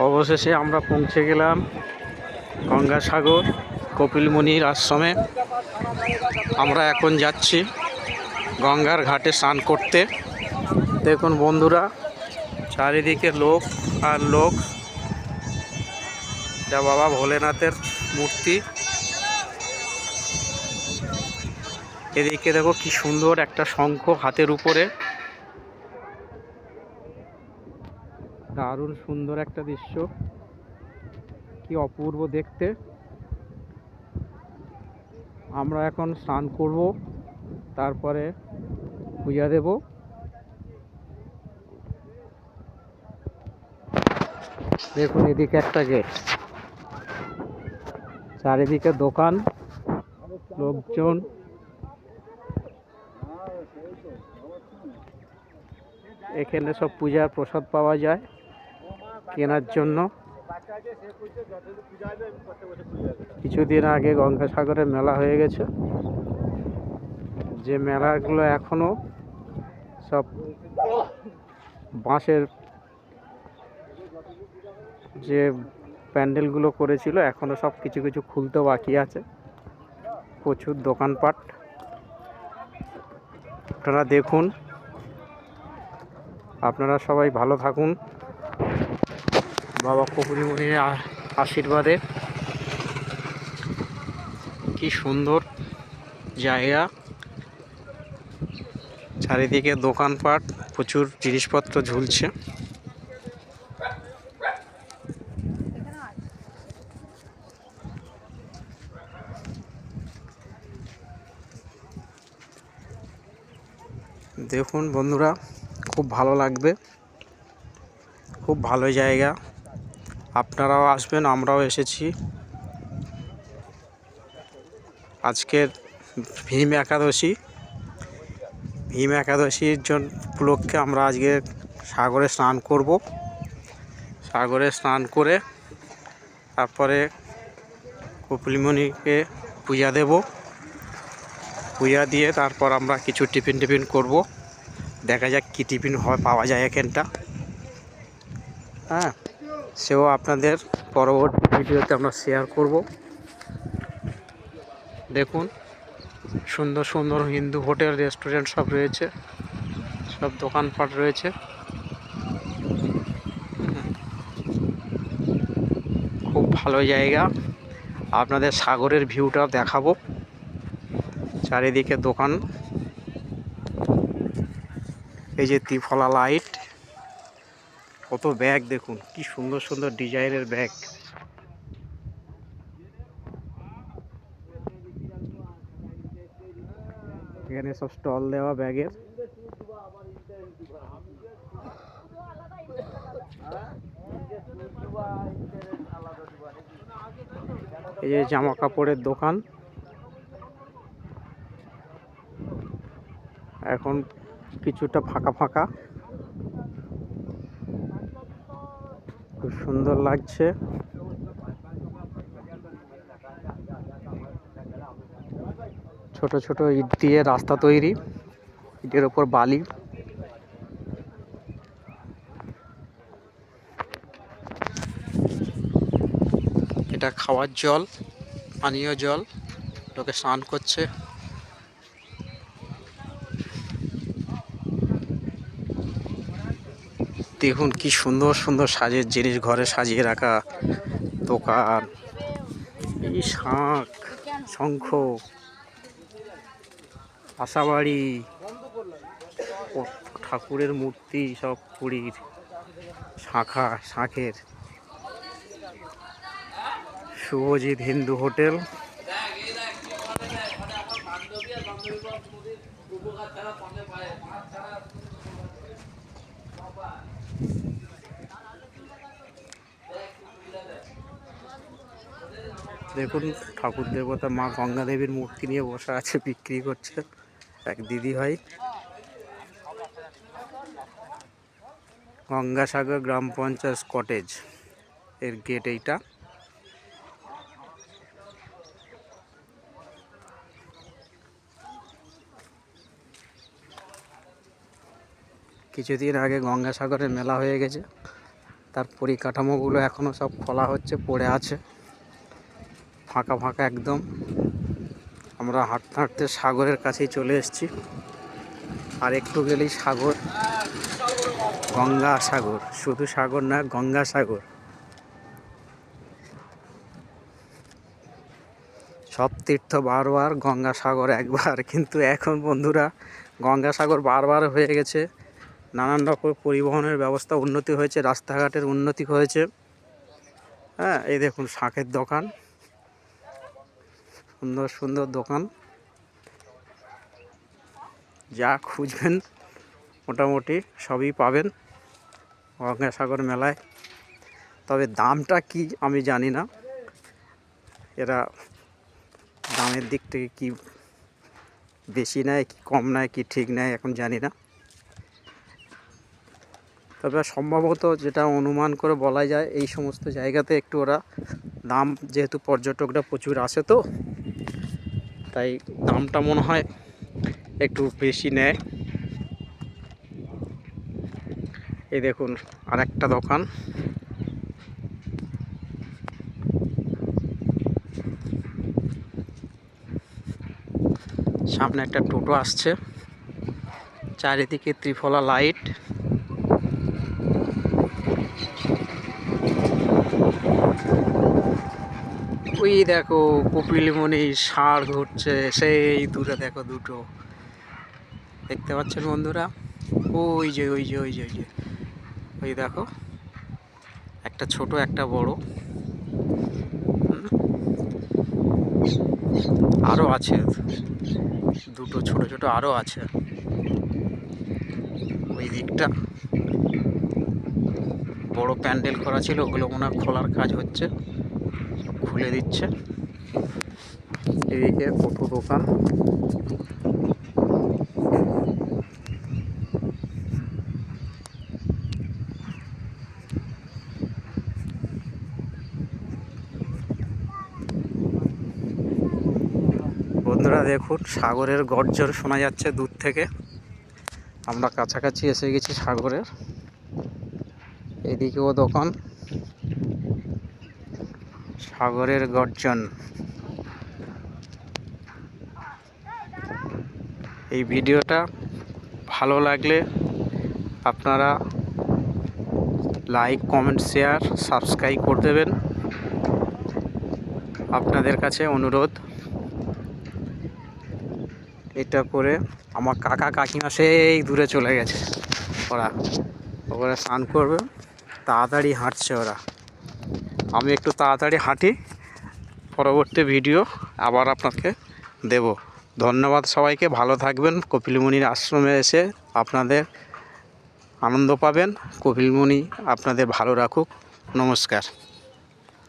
অবশেষে আমরা পৌঁছে গেলাম গঙ্গাসাগর কপিলমুনির আশ্রমে। আমরা এখন যাচ্ছি গঙ্গার ঘাটে স্নান করতে। দেখুন বন্ধুরা, চারিদিকে লোক আর লোক। যা বাবা ভোলেনাথের মূর্তি। এদিকে দেখো কি সুন্দর একটা শঙ্খ হাতের উপরে, দারুণ সুন্দর একটা দৃশ্য, কি অপূর্ব দেখতে। আমরা এখন স্নান করব, তারপরে পূজা দেব। দেখুন এদিকে একটা গেট, চারিদিকে দোকান, লোকজন। এখানে সব পূজার প্রসাদ পাওয়া যায় কেনার জন্য। কিছুদিন আগে গঙ্গাসাগরে মেলা হয়ে গেছে, যে মেলাগুলো এখনো সব বাঁশের যে প্যান্ডেলগুলো করেছিল এখনো সব কিছু কিছু খুলতে বাকি আছে। প্রচুর দোকানপাট আপনারা দেখুন। আপনারা সবাই ভালো থাকুন বাবা কপিলমুনির আশীর্বাদে। কি সুন্দর জায়গা, চারিদিকে দোকানপাট, প্রচুর জিনিসপত্র ঝুলছে। দেখুন বন্ধুরা, খুব ভালো লাগবে, খুব ভালো জায়গা। আপনারাও আসবেন, আমরাও এসেছি। আজকের ভীম একাদশীর জন্য উপলক্ষে আমরা আজকে সাগরে স্নান করব। সাগরে স্নান করে তারপরে কপিলমুনিকে পূজা দেব। পূজা দিয়ে তারপর আমরা কিছু টিফিন করব। দেখা যাক কী টিফিন পাওয়া যায় এখানটা। হ্যাঁ, সেও আপনাদের পরবর্তী ভিডিওতে আমরা শেয়ার করব। দেখুন সুন্দর সুন্দর হিন্দু হোটেল, রেস্টুরেন্ট সব রয়েছে, সব দোকানপাট রয়েছে। খুব ভালো জায়গা। আপনাদের সাগরের ভিউটা দেখাবো। চারিদিকে দোকান, এই যে ত্রিফলা লাইট, কত ব্যাগ দেখুন, কি সুন্দর সুন্দর ডিজাইনের ব্যাগ। এখানে সব স্টল দেওয়া ব্যাগের। এই যে জামা কাপড়ের দোকান, এখন কিছুটা ফাঁকা ফাঁকা, খুব সুন্দর লাগছে। ছোট ছোট ইট দিয়ে রাস্তা তৈরি, ইটের ওপর বালি। এটা খাওয়ার জল, পানীয় জল, লোকে স্নান করছে। দেখুন কি সুন্দর সুন্দর সাজের জিনিস, ঘরে সাজিয়ে রাখা দোকান। এই শাঁখ, শঙ্খ, আশাবাড়ি, ঠাকুরের মূর্তি, সব পুরীর শাঁখের। শুভজিৎ হিন্দু হোটেল। দেখুন ঠাকুর দেবতা মা গঙ্গা দেবীর মূর্তি নিয়ে বসে আছে, বিক্রি করছে এক দিদি ভাই। গঙ্গাসাগর গ্রাম পঞ্চায়েত কটেজ এর গেট এইটা। কিছুদিন আগে গঙ্গাসাগরে মেলা হয়ে গেছে, তার পরিকাঠামোগুলো এখনও সব খোলা হচ্ছে, পড়ে আছে, ফাঁকা ফাঁকা একদম। আমরা হাঁটতে হাঁটতে সাগরের কাছেই চলে এসেছি। আর একটু গেলেই সাগর, গঙ্গা সাগর, শুধু সাগর না, গঙ্গা সাগর। সব তীর্থ বারবার, গঙ্গা সাগর একবার। কিন্তু এখন বন্ধুরা গঙ্গা সাগর বারবার হয়ে গেছে। নানান রকম পরিবহনের ব্যবস্থা উন্নতি হয়েছে, রাস্তাঘাটের উন্নতি হয়েছে। হ্যাঁ, এই দেখুন শাঁখের দোকান, সুন্দর সুন্দর দোকান, যা খুঁজবেন মোটামুটি সবই পাবেন গঙ্গাসাগর মেলায়। তবে দামটা কি আমি জানি না, এরা দামের দিক থেকে কি বেশি নেয় কি কম নেয় কি ঠিক নেয় এখন জানি না। তবে সম্ভবত যেটা অনুমান করে বলা যায়, এই সমস্ত জায়গাতে একটু ওরা দাম, যেহেতু পর্যটকরা প্রচুর আসে তো, তাই দামটা মনে হয় একটু বেশি নেয়। এই দেখুন আরেকটা দোকান, সামনে একটা টোটো আসছে, চারিদিকে ত্রিফলা লাইট। ওই দেখো কপিলমুনি ষাঁড় ঘুরছে, সেই দূরে দেখো দুটো, দেখতে পাচ্ছেন বন্ধুরা? ওই যে ওই যে ওই যে ওই যে ওই দেখো, একটা ছোট একটা বড়, আরও আছে দুটো ছোট ছোট, আরও আছে ওই দিকটা। বড় প্যান্ডেল করা ছিল, ওগুলো মনে হয় খোলার কাজ হচ্ছে, সব খুলে দিচ্ছে। এদিকে কত দোকান, বন্ধুরা দেখুন সাগরের গর্জন শোনা যাচ্ছে দূর থেকে। আমরা কাছাকাছি এসে গেছি সাগরের। এদিকেও দোকান, সাগরের গর্জন। এই ভিডিওটা ভালো লাগলে আপনারা লাইক, কমেন্ট, শেয়ার, সাবস্ক্রাইব করে দেবেন। আপনাদের কাছে অনুরোধ। এটা করে আমার কাকা কাকিমা সেই দূরে চলে গেছে, ওরা ওরা স্নান করবে, তাড়াতাড়ি হাঁটছে ওরা। আমি একটু তাড়াতাড়ি হাঁটি, পরবর্তী ভিডিও আবার আপনাকে দেব। ধন্যবাদ সবাইকে, ভালো থাকবেন। কপিলমুনির আশ্রমে এসে আপনাদের আনন্দ পাবেন, কপিলমুনি আপনাদের ভালো রাখুক। নমস্কার।